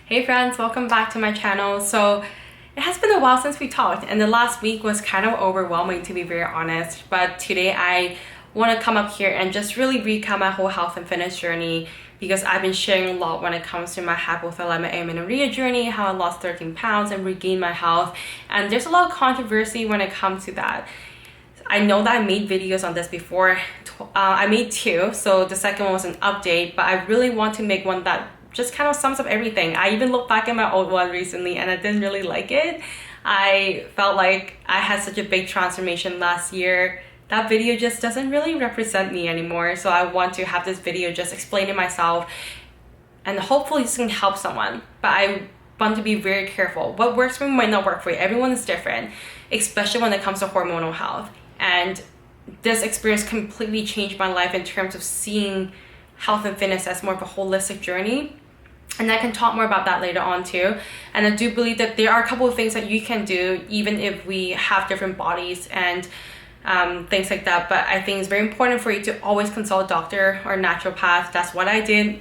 Hey friends, welcome back to my channel. So it has been a while since we talked, and the last week was kind of overwhelming, to be very honest. But today I want to come up here and just really recap my whole health and fitness journey, because I've been sharing a lot when it comes to my hypothalamic amenorrhea journey, how I lost 13 pounds and regained my health. And there's a lot of controversy when it comes to that. I know that I made videos on this before. I made two, so the second one was an update, but I really want to make one that just kind of sums up everything. I even looked back at my old one recently and I didn't really like it. I felt like I had such a big transformation last year. That video just doesn't really represent me anymore. So I want to have this video just explaining myself, and hopefully this can help someone. But I want to be very careful. What works for me might not work for you. Everyone is different, especially when it comes to hormonal health. And this experience completely changed my life in terms of seeing health and fitness as more of a holistic journey. And I can talk more about that later on too. And I do believe that there are a couple of things that you can do even if we have different bodies and things like that. But I think it's very important for you to always consult a doctor or naturopath. That's what I did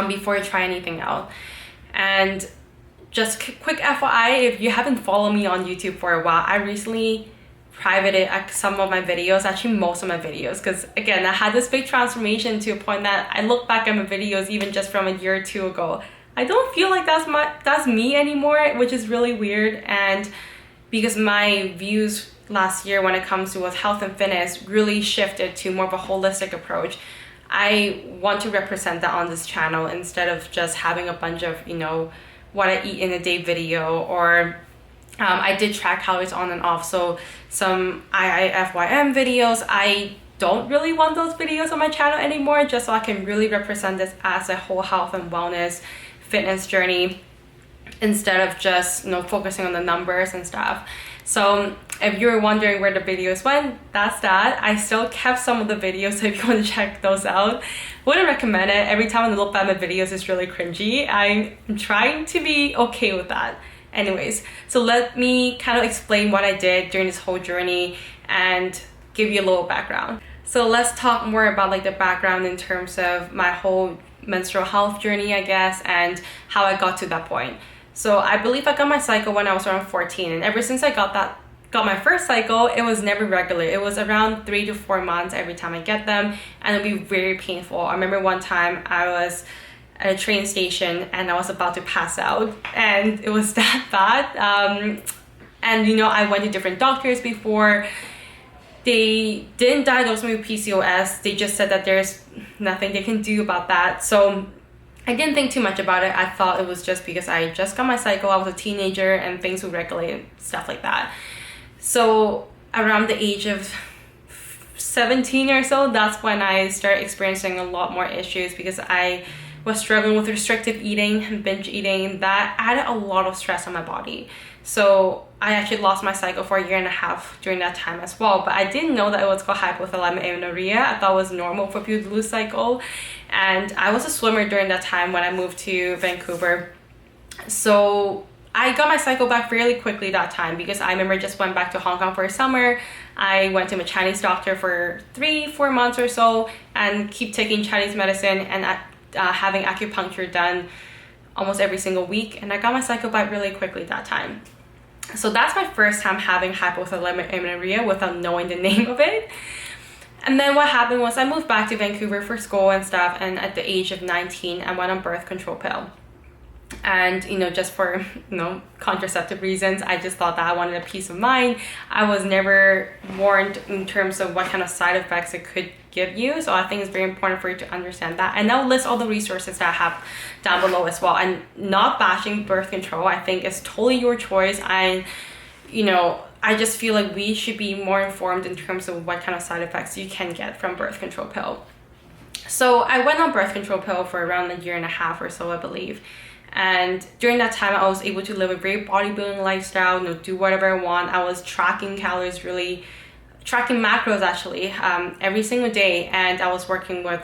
before you try anything out. And just quick FYI, if you haven't followed me on YouTube for a while, I recently privated some of my videos, actually most of my videos, because again, I had this big transformation to a point that I look back at my videos even just from a year or two ago. I don't feel like that's me anymore, which is really weird. And because my views last year when it comes to health and fitness really shifted to more of a holistic approach, I want to represent that on this channel instead of just having a bunch of, what I eat in a day video, or I did track calories on and off, so some IIFYM videos. I don't really want those videos on my channel anymore, just so I can really represent this as a whole health and wellness fitness journey instead of just focusing on the numbers and stuff. So if you're wondering where the videos went, that's that. I still kept some of the videos, so if you want to check those out, wouldn't recommend it. Every time I look at my videos, it's really cringy. I'm trying to be okay with that. Anyways, so let me kind of explain what I did during this whole journey and give you a little background. So let's talk more about the background in terms of my whole menstrual health journey, I guess, and how I got to that point. So I believe I got my cycle when I was around 14, and ever since I got my first cycle, it was never regular. It was around 3 to 4 months every time I get them, and it'd be very painful. I remember one time I was at a train station and I was about to pass out, and it was that bad. And I went to different doctors before. They didn't diagnose me with PCOS. They just said that there's nothing they can do about that. So I didn't think too much about it. I thought it was just because I just got my cycle, I was a teenager, and things would regulate, stuff like that. So around the age of 17 or so, that's when I started experiencing a lot more issues, because I was struggling with restrictive eating and binge eating. That added a lot of stress on my body. So I actually lost my cycle for a year and a half during that time as well. But I didn't know that it was called hypothalamic amenorrhea. I thought it was normal for people to lose cycle. And I was a swimmer during that time when I moved to Vancouver. So I got my cycle back fairly quickly that time, because I remember I just went back to Hong Kong for a summer. I went to a Chinese doctor for 3-4 months or so and keep taking Chinese medicine and having acupuncture done almost every single week, and I got my cycle back really quickly that time. So that's my first time having hypothalamic amenorrhea without knowing the name of it. And then what happened was I moved back to Vancouver for school and stuff, and at the age of 19 I went on birth control pill. And just for contraceptive reasons, I just thought that I wanted a peace of mind. I was never warned in terms of what kind of side effects it could give you, so I think it's very important for you to understand that. And I'll list all the resources that I have down below as well. And not bashing birth control, I think it's totally your choice. I just feel like we should be more informed in terms of what kind of side effects you can get from birth control pill. So I went on birth control pill for around a year and a half or so, I believe. And during that time, I was able to live a very bodybuilding lifestyle, do whatever I want. I was tracking calories, really tracking macros actually, every single day. And I was working with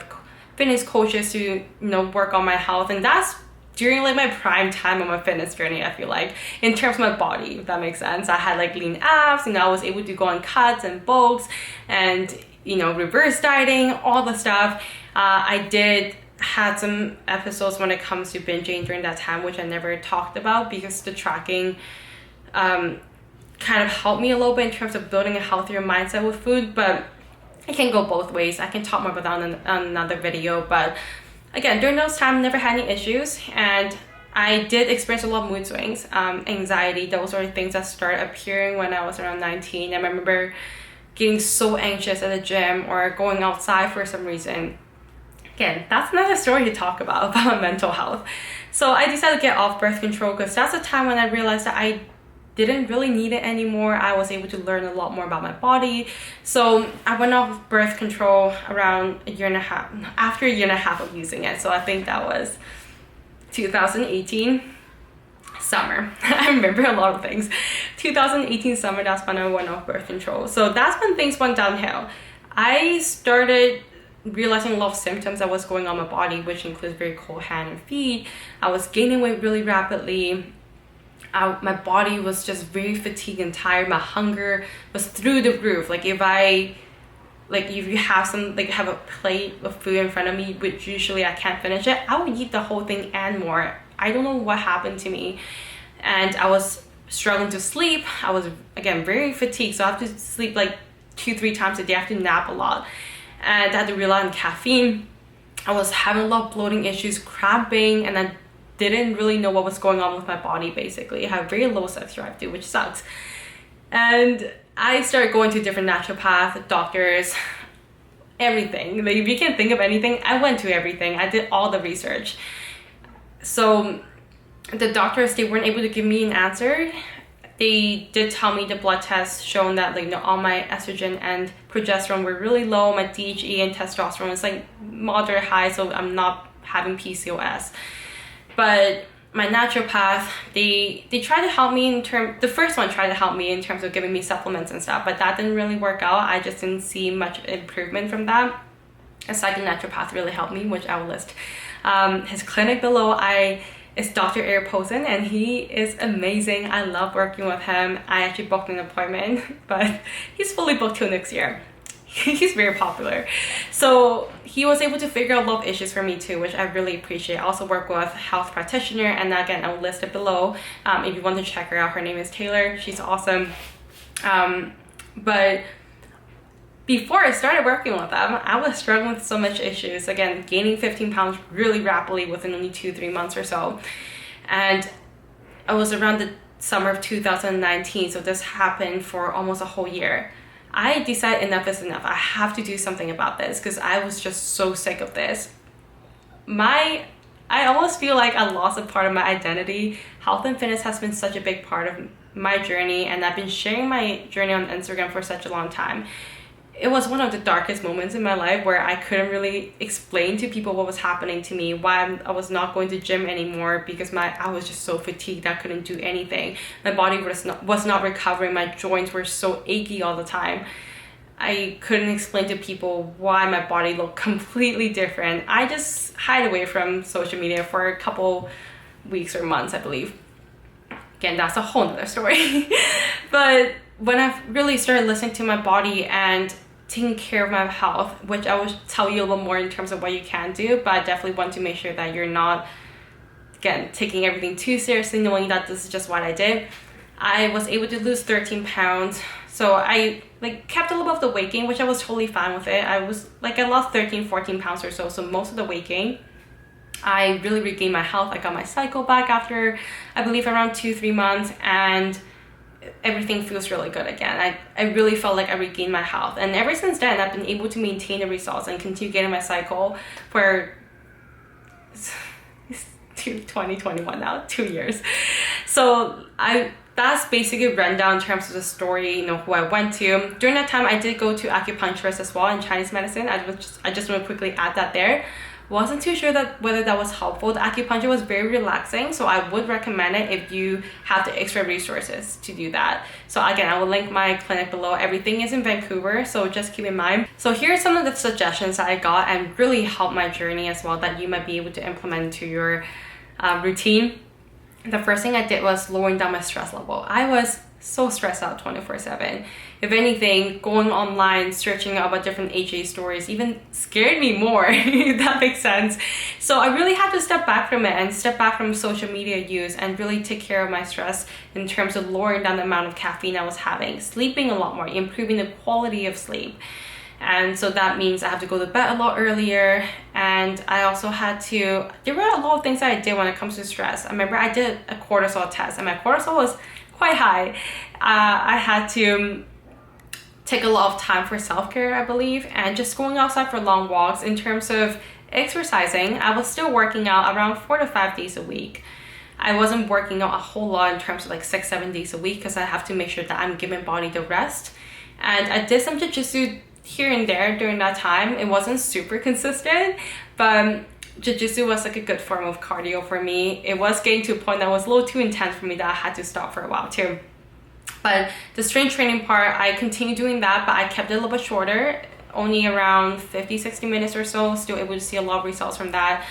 fitness coaches to, work on my health. And that's during my prime time of my fitness journey, I feel like, in terms of my body, if that makes sense. I had lean abs, I was able to go on cuts and bulks and, reverse dieting, all the stuff. I did had some episodes when it comes to binging during that time, which I never talked about because the tracking kind of helped me a little bit in terms of building a healthier mindset with food. But it can go both ways. I can talk more about that on another video. But again, during those times, never had any issues, and I did experience a lot of mood swings, anxiety. Those are things that started appearing when I was around 19. I remember getting so anxious at the gym or going outside for some reason. Again, that's another story to talk about my mental health. So I decided to get off birth control because that's the time when I realized that I didn't really need it anymore. I was able to learn a lot more about my body. So I went off birth control around a year and a half, after a year and a half of using it. So I think that was 2018 summer. I remember a lot of things. 2018 summer, that's when I went off birth control. So that's when things went downhill. I started realizing a lot of symptoms that was going on in my body, which includes very cold hand and feet. I was gaining weight really rapidly. My body was just very fatigued and tired. My hunger was through the roof. Like if you have have a plate of food in front of me, which usually I can't finish it, I would eat the whole thing and more. I don't know what happened to me. And I was struggling to sleep. I was, again, very fatigued. So I have to sleep like 2-3 times a day. I have to nap a lot. And I had to rely on caffeine. I was having a lot of bloating issues, cramping, and I didn't really know what was going on with my body, basically. I have very low sex drive too, which sucks. And I started going to different naturopath, doctors, everything. Like, if you can think of anything, I went to everything. I did all the research. So the doctors, they weren't able to give me an answer. They did tell me the blood test shown that all my estrogen and progesterone were really low. My DHE and testosterone is moderate high, so I'm not having PCOS. But my naturopath, they tried to help me the first one tried to help me in terms of giving me supplements and stuff, but that didn't really work out. I just didn't see much improvement from that. A second naturopath really helped me, which I will list his clinic below. It's Dr. Eric Posen, and he is amazing. I love working with him. I actually booked an appointment, but he's fully booked till next year. He's very popular. So he was able to figure out a lot of issues for me too, which I really appreciate. I also work with a health practitioner, and again, I'll list it below if you want to check her out. Her name is Taylor. She's awesome. But before I started working with them, I was struggling with so much issues. Again, gaining 15 pounds really rapidly within only 2-3 months or so. And I was around the summer of 2019, so this happened for almost a whole year. I decided enough is enough. I have to do something about this because I was just so sick of this. I almost feel like I lost a part of my identity. Health and fitness has been such a big part of my journey, and I've been sharing my journey on Instagram for such a long time. It was one of the darkest moments in my life where I couldn't really explain to people what was happening to me, why I was not going to gym anymore, because I was just so fatigued I couldn't do anything. My body was not recovering. My joints were so achy all the time. I couldn't explain to people why my body looked completely different. I just hide away from social media for a couple weeks or months, I believe. Again, that's a whole nother story. But when I really started listening to my body and taking care of my health, which I will tell you a little more in terms of what you can do, but I definitely want to make sure that you're not, again, taking everything too seriously, knowing that this is just what I did. I was able to lose 13 pounds. So I kept a little bit of the weight gain, which I was totally fine with it. I lost 13-14 pounds or so. So most of the weight gain, I really regained my health. I got my cycle back after, I believe, around 2-3 months, and everything feels really good again. I really felt like I regained my health, and ever since then I've been able to maintain the results and continue getting my cycle for 2021 now, 2 years. So that's basically a rundown in terms of the story, who I went to. During that time, I did go to acupuncturist as well in Chinese medicine. I just want to quickly add that there. Wasn't too sure whether that was helpful. The acupuncture was very relaxing, so I would recommend it if you have the extra resources to do that. So again, I will link my clinic below. Everything is in Vancouver, so just keep in mind. So here are some of the suggestions that I got and really helped my journey as well that you might be able to implement into your routine. The first thing I did was lowering down my stress level. I was so stressed out 24/7. If anything, going online, searching about different HA stories even scared me more, if that makes sense. So I really had to step back from it and step back from social media use and really take care of my stress in terms of lowering down the amount of caffeine I was having, sleeping a lot more, improving the quality of sleep. And so that means I have to go to bed a lot earlier, and I also had to, there were a lot of things that I did when it comes to stress. I remember I did a cortisol test and my cortisol was quite high. I had to take a lot of time for self-care, I believe, and just going outside for long walks. In terms of exercising, I was still working out around 4 to 5 days a week. I wasn't working out a whole lot in terms of like 6-7 days a week because I have to make sure that I'm giving body the rest. And I did some jiu-jitsu here and there during that time. It wasn't super consistent, but jiu-jitsu was like a good form of cardio for me. It was getting to a point that was a little too intense for me that I had to stop for a while too. But the strength training part, I continued doing that, but I kept it a little bit shorter, only around 50-60 minutes or so. Still able to see a lot of results from that.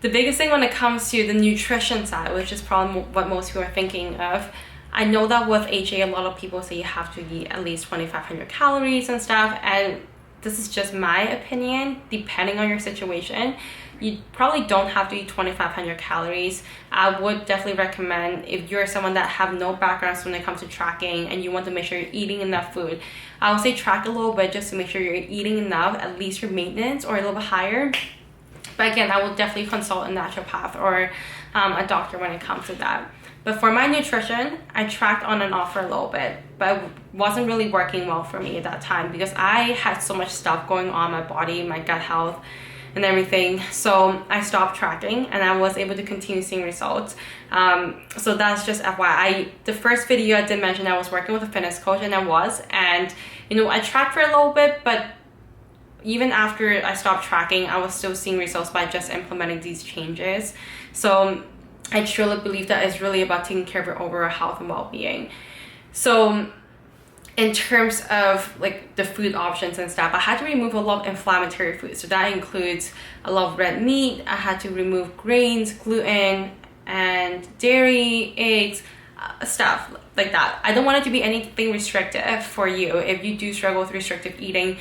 The biggest thing when it comes to the nutrition side, which is probably what most people are thinking of, I know that with HA, a lot of people say you have to eat at least 2,500 calories and stuff, and this is just my opinion. Depending on your situation, you probably don't have to eat 2,500 calories. I would definitely recommend, if you're someone that have no backgrounds when it comes to tracking and you want to make sure you're eating enough food, I would say track a little bit just to make sure you're eating enough, at least your maintenance, or a little bit higher. But again, I will definitely consult a naturopath or a doctor when it comes to that. But for my nutrition, I tracked on and off for a little bit, but it wasn't really working well for me at that time because I had so much stuff going on in my body, my gut health and everything. So I stopped tracking and I was able to continue seeing results. So that's just FYI. The first video I did mention I was working with a fitness coach, and I tracked for a little bit, but even after I stopped tracking, I was still seeing results by just implementing these changes. So I truly believe that it's really about taking care of your overall health and well-being. So in terms of like the food options and stuff, I had to remove a lot of inflammatory foods. So that includes a lot of red meat. I had to remove grains, gluten, and dairy, eggs, stuff like that. I don't want it to be anything restrictive for you if you do struggle with restrictive eating.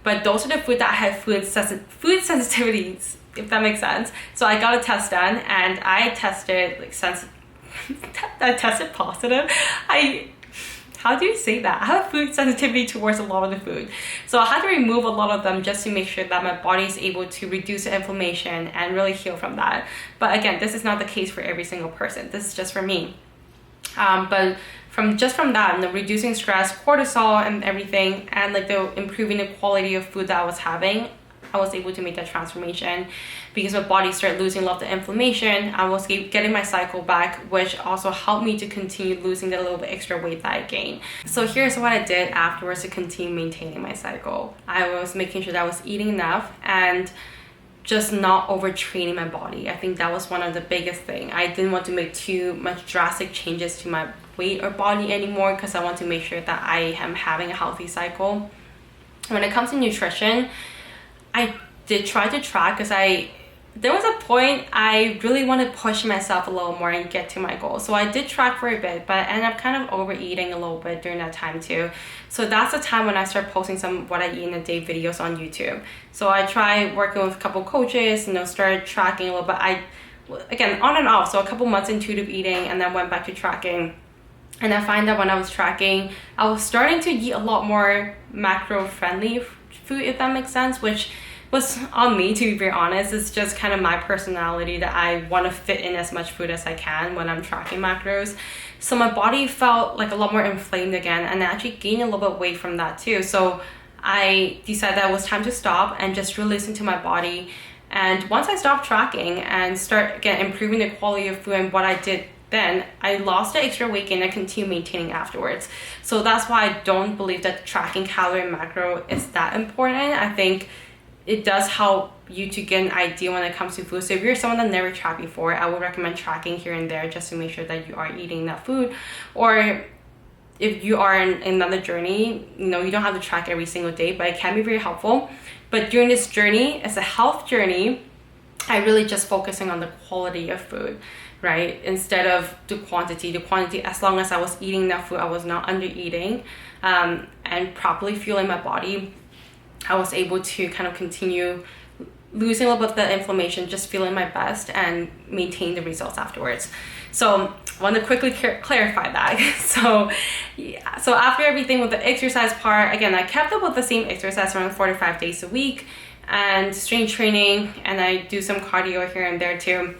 But those are the food that have food sensitivities, if that makes sense. So I got a test done, and I tested I tested positive. How do you say that? I have food sensitivity towards a lot of the food. So I had to remove a lot of them just to make sure that my body is able to reduce the inflammation and really heal from that. But again, this is not the case for every single person. This is just for me. But from that, reducing stress, cortisol and everything, and like the improving the quality of food that I was having, I was able to make that transformation because my body started losing a lot of the inflammation. I was getting my cycle back, which also helped me to continue losing the little bit extra weight that I gained. So here's what I did afterwards to continue maintaining my cycle. I was making sure that I was eating enough and just not overtraining my body. I think that was one of the biggest thing. I didn't want to make too much drastic changes to my weight or body anymore because I want to make sure that I am having a healthy cycle. When it comes to nutrition, I did try to track because there was a point I really wanted to push myself a little more and get to my goal. So I did track for a bit, but I ended up kind of overeating a little bit during that time too. So that's the time when I started posting some what I eat in a day videos on YouTube. So I tried working with a couple coaches, started tracking a little bit. Again, on and off. So a couple months intuitive eating, and then went back to tracking. And I find that when I was tracking, I was starting to eat a lot more macro-friendly food, if that makes sense, which was on me, to be very honest. It's just kind of my personality that I want to fit in as much food as I can when I'm tracking macros. So my body felt like a lot more inflamed again, and I actually gained a little bit of weight from that too. So I decided that it was time to stop and just really listen to my body. And once I stopped tracking and start again improving the quality of food and what I did, then I lost the extra weight and I continued maintaining afterwards. So that's why I don't believe that tracking calorie and macro is that important. I think it does help you to get an idea when it comes to food. So if you're someone that never tracked before, I would recommend tracking here and there just to make sure that you are eating that food. Or if you are in another journey, you don't have to track every single day, but it can be very helpful. But during this journey, it's a health journey, I really just focusing on the quality of food, right? Instead of the quantity. As long as I was eating enough food, I was not under eating, and properly fueling my body, I was able to kind of continue losing a little bit of the inflammation, just feeling my best and maintain the results afterwards. So I want to quickly clarify that. So yeah, so after everything with the exercise part, again, I kept up with the same exercise around 4 to 5 days a week and strength training, and I do some cardio here and there too.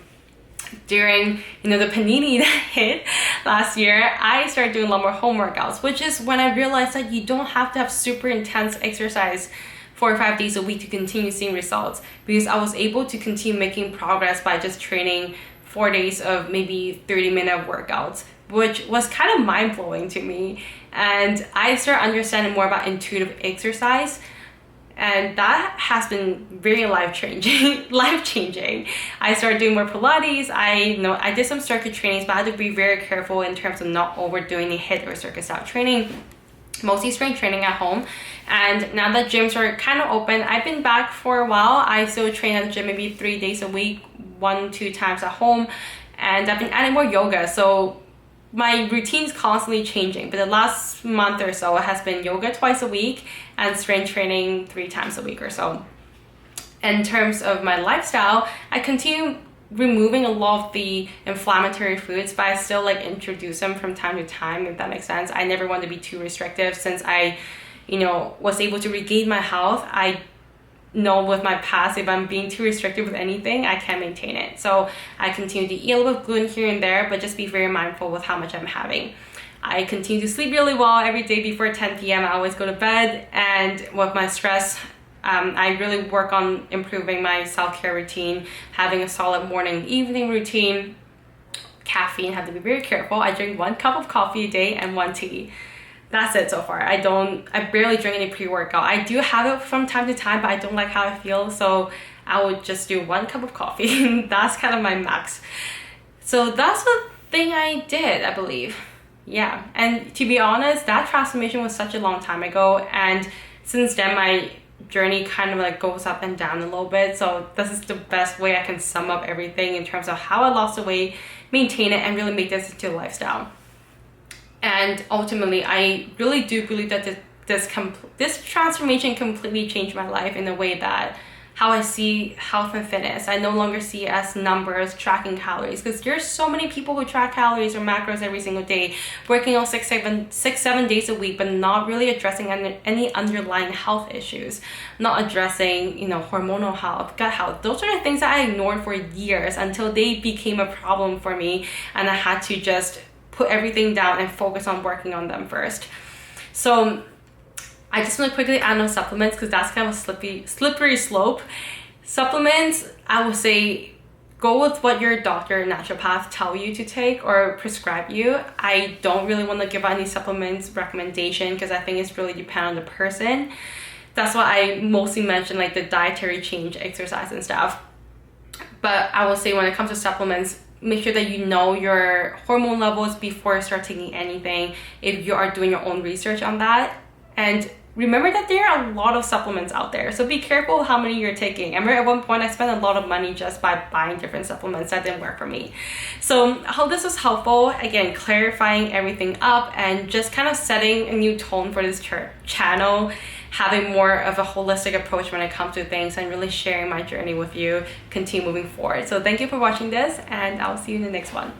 During the panini that hit last year, I started doing a lot more home workouts, which is when I realized that you don't have to have super intense exercise 4 or 5 days a week to continue seeing results, because I was able to continue making progress by just training 4 days of maybe 30-minute workouts, which was kind of mind-blowing to me. And I started understanding more about intuitive exercise, and that has been very life-changing. I started doing more Pilates. I did some circuit trainings, but I had to be very careful in terms of not overdoing the HIIT or circuit style training. Mostly strength training at home. And now that gyms are kind of open, I've been back for a while. I still train at the gym maybe 3 days a week, 1-2 times at home, and I've been adding more yoga. So my routine's constantly changing, but the last month or so it has been yoga twice a week and strength training 3 times a week or so. In terms of my lifestyle, I continue removing a lot of the inflammatory foods, but I still introduce them from time to time, if that makes sense. I never want to be too restrictive, since I was able to regain my health. I know with my past, if I'm being too restrictive with anything, I can't maintain it. So I continue to eat a little bit of gluten here and there, but just be very mindful with how much I'm having. I continue to sleep really well every day before 10 p.m. I always go to bed, and with my stress, I really work on improving my self-care routine, having a solid morning, evening routine. Caffeine, have to be very careful. I drink 1 cup of coffee a day and 1 tea. That's it so far. I barely drink any pre-workout. I do have it from time to time, but I don't like how I feel, so I would just do 1 cup of coffee. That's kind of my max. So that's the thing I did, I believe. Yeah, and to be honest, that transformation was such a long time ago, and since then my journey kind of goes up and down a little bit. So this is the best way I can sum up everything in terms of how I lost the weight, maintain it, and really make this into a lifestyle. And ultimately, I really do believe that this transformation completely changed my life in a way that how I see health and fitness. I no longer see it as numbers, tracking calories, because there's so many people who track calories or macros every single day, working on 6-7 days a week, but not really addressing any underlying health issues, not addressing hormonal health, gut health. Those are the things that I ignored for years until they became a problem for me, and I had to just put everything down and focus on working on them first. So I just want to quickly add on supplements, because that's kind of a slippery slope. Supplements, I would say go with what your doctor or naturopath tell you to take or prescribe you. I don't really want to give out any supplements recommendation, because I think it's really dependent on the person. That's why I mostly mention the dietary change, exercise and stuff. But I will say when it comes to supplements, make sure that you know your hormone levels before you start taking anything, if you are doing your own research on that. And remember that there are a lot of supplements out there, so be careful how many you're taking. I remember at one point I spent a lot of money just by buying different supplements that didn't work for me. So I hope this was helpful. Again, clarifying everything up and just kind of setting a new tone for this channel, having more of a holistic approach when it comes to things, and really sharing my journey with you, continue moving forward. So thank you for watching this, and I'll see you in the next one.